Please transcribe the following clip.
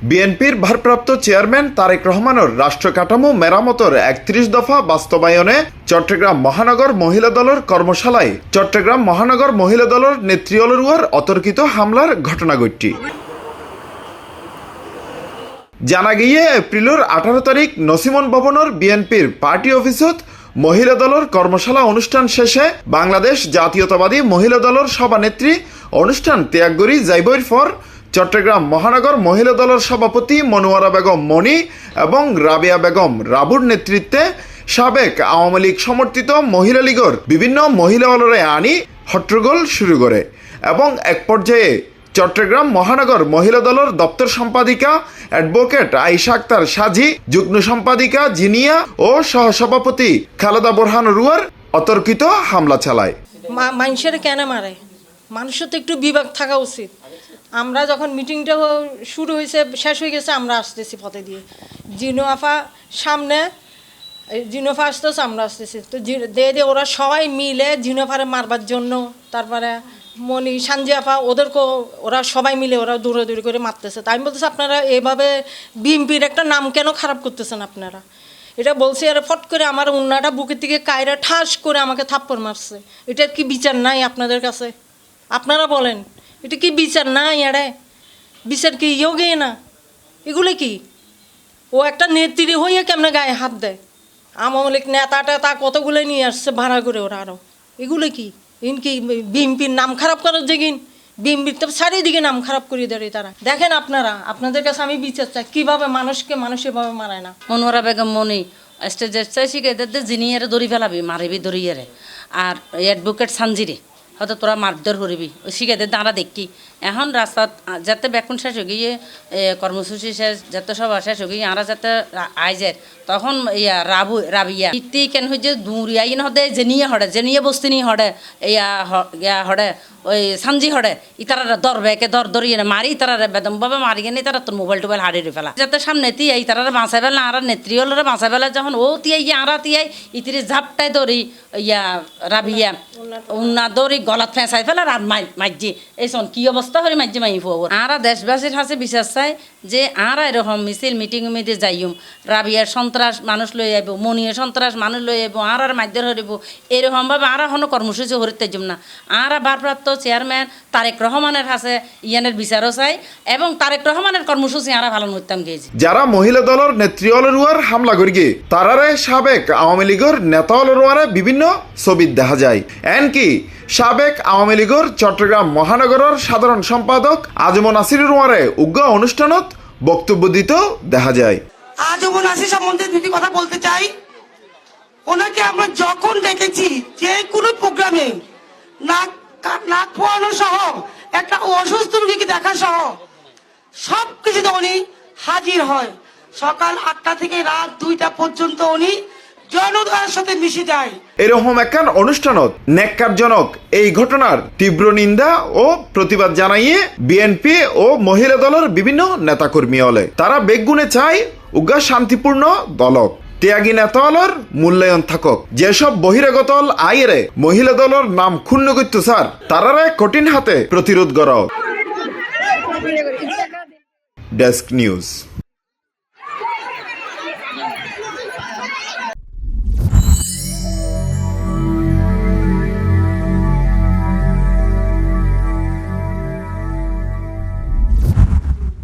বিএনপির ভারপ্রাপ্ত চেয়ারম্যান তারেক রহমানের রাষ্ট্র কাঠামো মেরামতের ৩১ দফা বাস্তবায়নে চট্টগ্রাম মহানগর মহিলা দলের কর্মশালায় চট্টগ্রাম মহানগর মহিলা দলের নেতৃত্বের অতর্কিত হামলার ঘটনা ঘটে। জানা গিয়ে এপ্রিলের 18 তারিখ নসিমন ভবনের বিএনপির পার্টি অফিসত মহিলা দলের কর্মশালা অনুষ্ঠান শেষে বাংলাদেশ জাতীয়তাবাদী মহিলা দলের সভানেত্রী অনুষ্ঠান ত্যাগ করি যাইবর পর চট্টগ্রাম মহানগর মহিলা দলের সভাপতি মনোয়ারা বেগম মনি এবং রাবিয়া বেগম রাবুর নেতৃত্বে সাবেক আওয়ামী লীগ সমর্থিত মহিলা লীগের বিভিন্ন মহিলা দলরে আনি হট্টগোল শুরু করে এবং এক পর্যায়ে চট্টগ্রাম মহানগর মহিলা দলের দপ্তর সম্পাদিকা অ্যাডভোকেট আয়েশা আক্তার সাজি, যুগ্ম সম্পাদিকা জিনিয়া ও সহসভাপতি খালেদা বোরহান রুয়ার অতর্কিত হামলা চালায়। মানুষের কেন মারে? মানুষের তো একটু বিভাগ থাকা উচিত। আমরা যখন মিটিংটা শুরু হয়েছে শেষ হয়ে গেছে, আমরা আসতেছি পথে দিয়ে জিনোফা সামনে, জিনোফা আসতেছে, আমরা আসতেছি তো দিয়ে ওরা সবাই মিলে জিনোফারে মারবার জন্য, তারপরে মনি সানজিয়াফা ওদেরকেও ওরা সবাই মিলে ওরা দৌড়াদৌড়ি করে মারতেছে। তাই আমি বলতেছি আপনারা এইভাবে বিএনপির একটা নাম কেন খারাপ করতেছেন আপনারা? এটা বলছি আর ফট করে আমার উন্নাটা বুকের থেকে কায়রা ঠাস করে আমাকে থাপ্পড় মারছে। এটার কি বিচার নাই আপনাদের কাছে? আপনারা বলেন, এটা কি বিচার নাই? এড়ে বিচার কি ইয়োগে না? এগুলো কি? ও একটা নেত্রী হইয়া কেমনে গায়ে হাত দেয়? আওয়ামী লীগ নেতা টেতা কতগুলো নিয়ে আসছে ভাড়া করে ওরা। আরও এগুলো কি ইনকি বিএনপির নাম খারাপ করার যেগিন বিএনপির তো চারিদিকে নাম খারাপ করে দেয় তারা। দেখেন আপনারা, আপনাদের কাছে আমি বিচার চাই কীভাবে মানুষকে মানুষ এভাবে মারায় না। মনোয়ারা বেগম মনি স্টেজের চাই শিখে এদের জিনিয়ারে দড়ি ফেলাবি, মারিবি দড়িয়ারে। আর অ্যাডভোকেট সানজিরে হয়তো তোরা মারধর করবি, ওই শিখেদের দাঁড়া দেখি। এখন রাস্তাত যাতে বেকুন শেষ হয়ে গিয়ে কর্মসূচি শেষ, যাতে সবার শেষ হয়ে গিয়ে আরা যাতে আইজের তখন ইয়া রাবিয়া ইতি কেন হয়েছে দূরিয়া ইন হদে জেনিয়ে বস্তি নি হডে ইয়া হডে ওই সানজি হডে ইতারা দর বেকে দর দরিয়ে মারি ইতারা বেদম বাবা মারি গেলে তারা তোর মোবাইল টোবাইল হারিয়ে ফেলা যাতে সামনে তিয়া ইতারা বাঁচাই ফেলা আর নেত্রী হলরে বাঁচাই ফেলা যখন ও তিয়াই আরা তিয়াই ইতিরে ঝাপটাই দরি ইয়া রাবিয়া উন্না দরি গলাত ফেঁসাই ফেলা আর মাইজি এই শোন কি অবস্থা হরে মাইজি মাই ফোর। আরা দেশবাসীর কাছে বিশ্বাস চাই যে আরা এরকম মিছিল মিটিং মিদে যাইম, রাবিয়ার সন্ত্রাস মানুষ লই আইব, মনির সন্ত্রাস মানুষ লই আইব, আর মাইদের হরিব এরকমভাবে আরা কোনো কর্মসূচি হরিতে যাম না। আরা ভারপ্রাপ্ত চেয়ারম্যান তারেক রহমানের কাছে ইয়ানের বিচারও চাই এবং তারেক রহমানের কর্মসূচি আরা পালন করতাম গেছি। যারা মহিলা দলের নেতৃত্বের হামলা করিগে তারারে সাবেক আওয়ামী লীগের নেতাওয়ারে বিভিন্ন ছবি দেখা যায়। এনকি সাবেক আওয়ামী লীগের চট্টগ্রাম মহানগরের সাধারণ সম্পাদক আজম নাসিরের ওয়ারে উগ্র অনুষ্ঠানত বক্তব্য দিতেও দেখা যায়। আজম নাসির সম্বন্ধে দুটি কথা বলতে চাই। ওনাকে আমরা যখন দেখেছি যে কোনো প্রোগ্রামে নাক পোয়ানো সহ একটা অসুস্থ রোগীকে দেখা সহ সব কিছুতে উনি হাজির হয়। সকাল 8টা থেকে রাত 2টা পর্যন্ত উনি জনতার সাথে মিশে যায়। এরকম একখান অনুষ্ঠানত ন্যাক্কারজনক এই ঘটনার তীব্র নিন্দা ও প্রতিবাদ জানাইয়ে বিএনপি ও মহিলা দলের বিভিন্ন নেতাকর্মী হলে তারা বেগুনে চায় উগ্র শান্তিপূর্ণ দলক ত্যাগী নেতাওয়ালার মূল্যায়ন থাকক। যেসব বহিরাগত আইরে মহিলা দলের নাম ক্ষুণ্ণ করতে স্যার তারারে কঠিন হাতে প্রতিরোধ করা। Desk news.